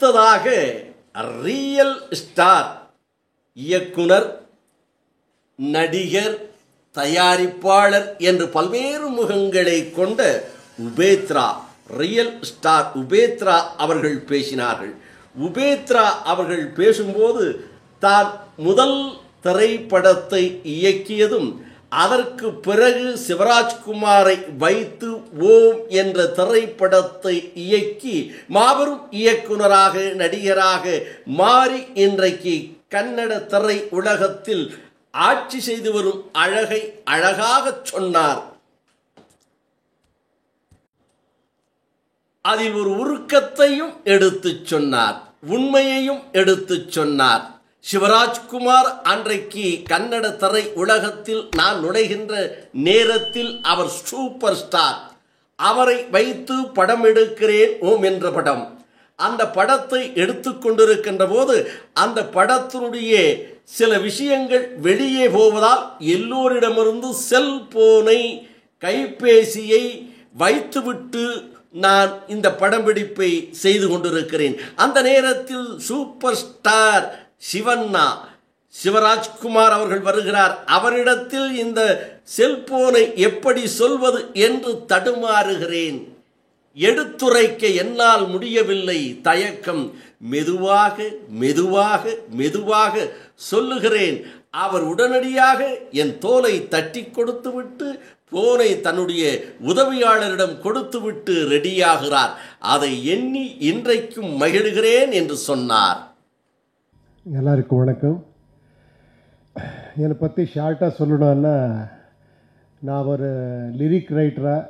அடுத்ததாக real star இயக்குனர், நடிகர், தயாரிப்பாளர் என்று பல்வேறு முகங்களை கொண்ட உபேத்ரா, ரியல் ஸ்டார் உபேத்ரா அவர்கள் பேசினார்கள். உபேத்ரா அவர்கள் பேசும்போது தான் முதல் திரைப்படத்தை இயக்கியதும் அதற்கு பிறகு சிவராஜ்குமாரை வைத்து ஓம் என்ற திரைப்படத்தை இயக்கி மாபெரும் இயக்குனராக, நடிகராக மாறி இன்றைக்கு கன்னட திரை உலகத்தில் ஆட்சி செய்து வரும் அழகை அழகாக சொன்னார். அதில் ஒரு உருக்கத்தையும் எடுத்துச் சொன்னார், உண்மையையும் எடுத்துச் சொன்னார். சிவராஜ்குமார் அன்றைக்கு கன்னட திரை உலகத்தில் நான் நுழைகின்ற நேரத்தில் அவர் சூப்பர் ஸ்டார். அவரை வைத்து படம் எடுக்கிறேன் ஓம் என்ற படம். அந்த படத்தை எடுத்துக்கொண்டிருக்கின்ற போது அந்த படத்தினுடைய சில விஷயங்கள் வெளியே போவதால் எல்லோரிடமிருந்து செல்போனை, கைபேசியை வைத்துவிட்டு நான் இந்த படப்பிடிப்பை செய்து கொண்டிருக்கிறேன். அந்த நேரத்தில் சூப்பர் ஸ்டார் சிவண்ணா, சிவராஜ்குமார் அவர்கள் வருகிறார். அவரிடத்தில் இந்த செல்போனை எப்படி சொல்வது என்று தடுமாறுகிறேன். எடுத்துரைக்க என்னால் முடியவில்லை, தயக்கம். மெதுவாக மெதுவாக மெதுவாக சொல்லுகிறேன். அவர் உடனடியாக என் தோலை தட்டி கொடுத்துவிட்டு போனை தன்னுடைய உதவியாளரிடம் கொடுத்துவிட்டு ரெடியாகிறார். அதை எண்ணி இன்றைக்கும் மகிழ்கிறேன் என்று சொன்னார். எல்லாருக்கும் வணக்கம். என்னை பற்றி ஷார்ட்டாக சொல்லணும்னா, நான் ஒரு லிரிக் ரைட்டராக,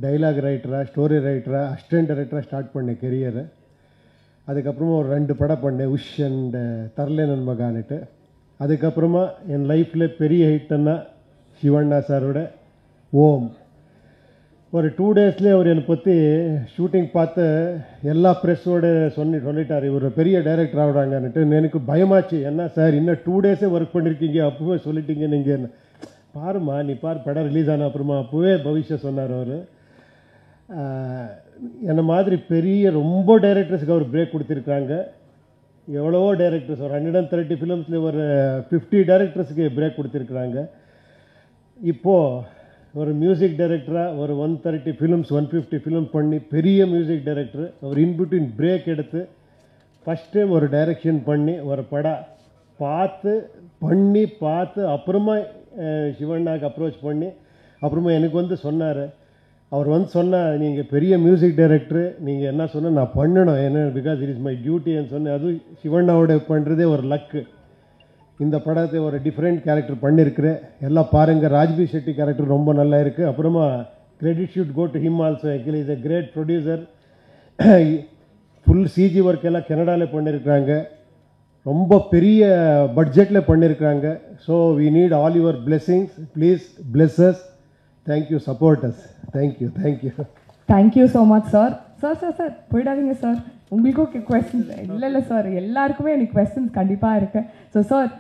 டைலாக் ரைட்டராக, ஸ்டோரி ரைட்டராக, அசிஸ்டன்ட் டைரக்டராக ஸ்டார்ட் பண்ணேன் கெரியரை. அதுக்கப்புறமா ஒரு 2 படம் பண்ணேன், உஷ் அண்ட் தர்லேனன் மகான்ட்டு. அதுக்கப்புறமா என் லைஃப்பில் பெரிய ஹிட்டுன்னா சிவண்ணா சாரோட ஓம். ஒரு 2 டேஸ்லேயே அவர் என்னை பற்றி ஷூட்டிங் பார்த்து எல்லா ப்ரெஸ்ஸோடு சொல்லிட்டார், இவர் பெரிய டைரக்டர் ஆகுறாங்கன்னுட்டு. எனக்கு பயமாச்சு, என்ன சார் இன்னும் 2 டேஸே ஒர்க் பண்ணியிருக்கீங்க, அப்போவே சொல்லிட்டீங்க நீங்கள். பாருமா நீ பாரு, படம் ரிலீஸ் ஆன அப்புறமா அப்போவே பவிஷ்ய சொன்னார் அவர். என்ன மாதிரி பெரிய ரொம்ப டைரக்டர்ஸுக்கு அவர் பிரேக் கொடுத்துருக்காங்க. எவ்வளவோ டைரக்டர்ஸ், ஒரு 130 ஃபிலிம்ஸில் ஒரு 50 டைரக்டர்ஸுக்கு பிரேக் கொடுத்துருக்குறாங்க. இப்போது ஒரு மியூசிக் டைரக்டராக ஒரு 130 ஃபிலிம்ஸ் 150 ஃபிலிம் பண்ணி பெரிய மியூசிக் டைரக்டர். அவர் இன்பிட்வீன் பிரேக் எடுத்து ஃபஸ்ட் டைம் ஒரு டைரக்ஷன் பண்ணி ஒரு படம் பார்த்து அப்புறமா சிவண்ணாக்கு அப்ரோச் பண்ணி அப்புறமா எனக்கு வந்து சொன்னார். அவர் வந்து சொன்னார், நீங்கள் பெரிய மியூசிக் டைரக்டரு, நீங்கள் என்ன சொன்னால் நான் பண்ணணும், என்ன பிகாஸ் இட் இஸ் மை டியூட்டின்னு சொன்னேன். அதுவும் சிவண்ணாவோட பண்ணுறதே ஒரு லக்கு. இந்த படத்தை ஒரு டிஃப்ரெண்ட் கேரக்டர் பண்ணியிருக்கிறேன். எல்லாம் பாருங்கள், ராஜ்பி ஷெட்டி கேரக்டர் ரொம்ப நல்லா இருக்குது. அப்புறமா credit should go to him also. Actually is a great producer. Full CG work எல்லாம் கனடாவில் பண்ணியிருக்கிறாங்க, ரொம்ப பெரிய பட்ஜெட்டில் பண்ணியிருக்கிறாங்க. So we need all your blessings. Please bless us. Thank you, support us. Thank you thank you thank you so much sir. Sir போயிடாதீங்க sir, உங்களுக்கும் questions இல்லை சார், எல்லாருக்குமே எனக்கு கொஸ்டின்ஸ் கண்டிப்பாக இருக்குது. So sir,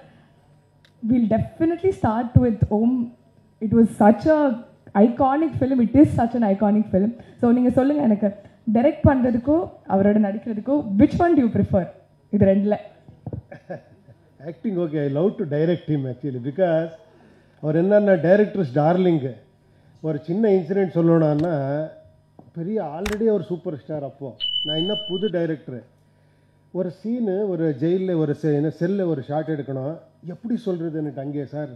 we'll definitely start with Om. It was such a iconic film. It is such an iconic film. So நீங்கள் சொல்லுங்கள், எனக்கு டைரக்ட் பண்ணுறதுக்கோ அவரோட நடிக்கிறதுக்கோ which one do you prefer? இது ரெண்டில். Acting okay, I love to direct him actually. Because அவர் என்னன்னா directors darling. ஒரு சின்ன இன்சிடென்ட் சொல்லணும்னா, பெரிய ஆல்ரெடி ஒரு சூப்பர் ஸ்டார். அப்போது நான் இன்னும் புது டைரக்டரு. ஒரு சீனு ஒரு ஜெயிலில் ஒரு செல்லில் ஒரு ஷாட் எடுக்கணும். எப்படி சொல்கிறதுன்னுட்டு அங்கே சார்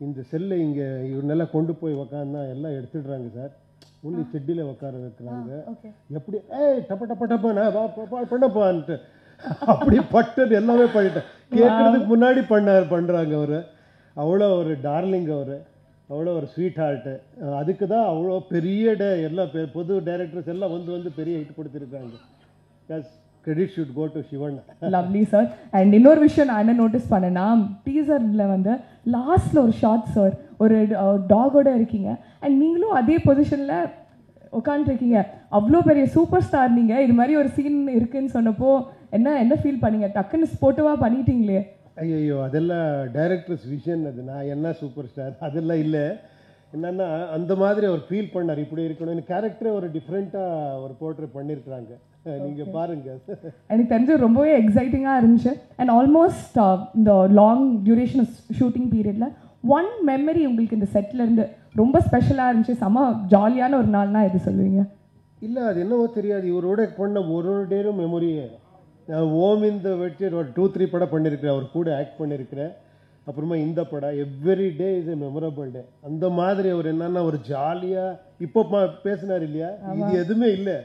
இந்த செல்லை இங்கே இவனெல்லாம் கொண்டு போய் உக்காந்தா எல்லாம் எடுத்துடுறாங்க சார், ஒன்லி செட்டியில் உட்கார வைக்கிறாங்க. எப்படி டப்பண்ணா பண்ணப்பான்ட்டு அப்படி பட்டது எல்லாமே பண்ணிட்டேன். கேட்குறதுக்கு முன்னாடி பண்ணுறாங்க அவர். அவ்வளோ ஒரு டார்லிங் அவர், அவ்வளோ ஒரு ஸ்வீட் ஹார்ட்டு. அதுக்கு தான் அவ்வளோ பெரிய எல்லா பொது டைரக்டர்ஸ் எல்லாம் வந்து பெரிய ஹிட் கொடுத்துருக்காங்க. credit should go to Shivan. Lovely sir. And இன்னொரு விஷயம் நான் என்ன நோட்டீஸ் பண்ணேன்னா, டீசரில் வந்து லாஸ்ட்டில் ஒரு ஷார்ட் சார், ஒரு டாகோட இருக்கீங்க அண்ட் நீங்களும் அதே பொசிஷனில் உட்காந்துருக்கீங்க. அவ்வளோ பெரிய சூப்பர் ஸ்டார் நீங்கள், இது மாதிரி ஒரு சீன் இருக்குன்னு சொன்னப்போ என்ன ஃபீல் பண்ணீங்க? டக்குன்னு ஸ்போர்ட்டிவாக பண்ணிட்டீங்களே. ஐயோ, அதெல்லாம் டைரக்டர்ஸ் விஷன். அது நான் என்ன சூப்பர் ஸ்டார் அதெல்லாம் இல்லை. என்னென்னா அந்த மாதிரி அவர் ஃபீல் பண்ணார், இப்படி இருக்கணும். கேரக்டரே ஒரு டிஃப்ரெண்ட்டாக ஒரு போர்ட்ரேட் பண்ணியிருக்கிறாங்க. நீங்கள் பாருங்கள். எனக்கு தெரிஞ்சு ரொம்பவே எக்ஸைட்டிங்காக இருந்துச்சு. அண்ட் ஆல்மோஸ்ட் இந்த லாங் டியூரேஷன் ஷூட்டிங் பீரியடில் ஒன் மெமரி உங்களுக்கு இந்த செட்லேருந்து ரொம்ப ஸ்பெஷலாக இருந்துச்சு, செம்ம ஜாலியான ஒரு நாள்னா எது சொல்லுவீங்க? இல்லை, அது என்னவோ தெரியாது, இவரோட பண்ண ஒரு டேரும் மெமரியே. நான் ஓம் இந்த வச்சு ஒரு 2-3 படம் பண்ணியிருக்கிறேன், அவர் கூட ஆக்ட் பண்ணியிருக்கிறேன். அப்புறமா இந்த படம் every day is a memorable டே. அந்த மாதிரி அவர் என்னன்னா ஒரு ஜாலியாக இப்போ பேசினார் இல்லையா, இது எதுவுமே இல்லை,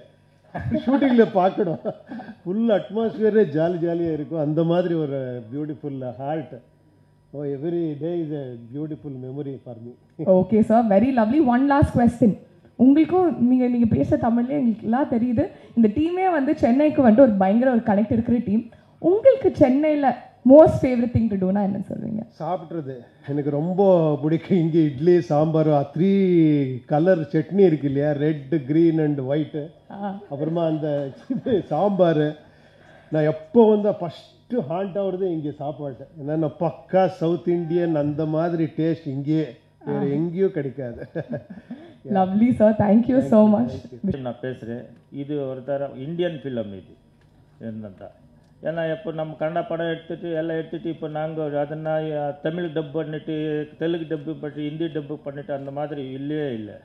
ஷூட்டிங்கில் பார்க்கணும். ஃபுல் அட்மாஸ்பியரே ஜாலியாக இருக்கும். அந்த மாதிரி ஒரு beautiful heart. Oh, every day is a beautiful memory for me. Okay sir, very lovely. One last question. உங்களுக்கும் நீங்கள் பேச தமிழ்லேயே எங்களுக்கு எல்லாம் தெரியுது, இந்த டீமே வந்து சென்னைக்கு வந்துட்டு ஒரு பயங்கர ஒரு கனெக்ட் இருக்கிற டீம். உங்களுக்கு சென்னையில் மோஸ்ட் ஃபேவரட் திங் டு டூனா என்ன சொல்வீங்க? சாப்பிட்றது எனக்கு ரொம்ப பிடிக்கும். இங்கே இட்லி சாம்பார் 3 கலர் சட்னி இருக்கு இல்லையா, ரெட் க்ரீன் அண்ட் ஒயிட்டு, அப்புறமா அந்த சாம்பார். நான் எப்போ வந்து ஃபஸ்ட்டு ஹாண்ட் ஆகுறது இங்கே சாப்பாடு. என்னென்ன பக்கா சவுத் இண்டியன் அந்த மாதிரி டேஸ்ட் இங்கேயே வேறு எங்கேயும் கிடைக்காது. Lovely sir, thank you so much. நான் பேசுகிறேன், இது ஒரு தரம் இந்தியன் ஃபிலம் இது என்னதான். ஏன்னா இப்போ நம்ம கன்னட படம் எடுத்துகிட்டு எல்லாம் எடுத்துகிட்டு இப்போ நாங்கள் அதனால் தமிழ் டப் பண்ணிவிட்டு தெலுங்கு டப்பு பண்ணி ஹிந்தி டப்பு பண்ணிவிட்டு அந்த மாதிரி இல்லையே இல்லை.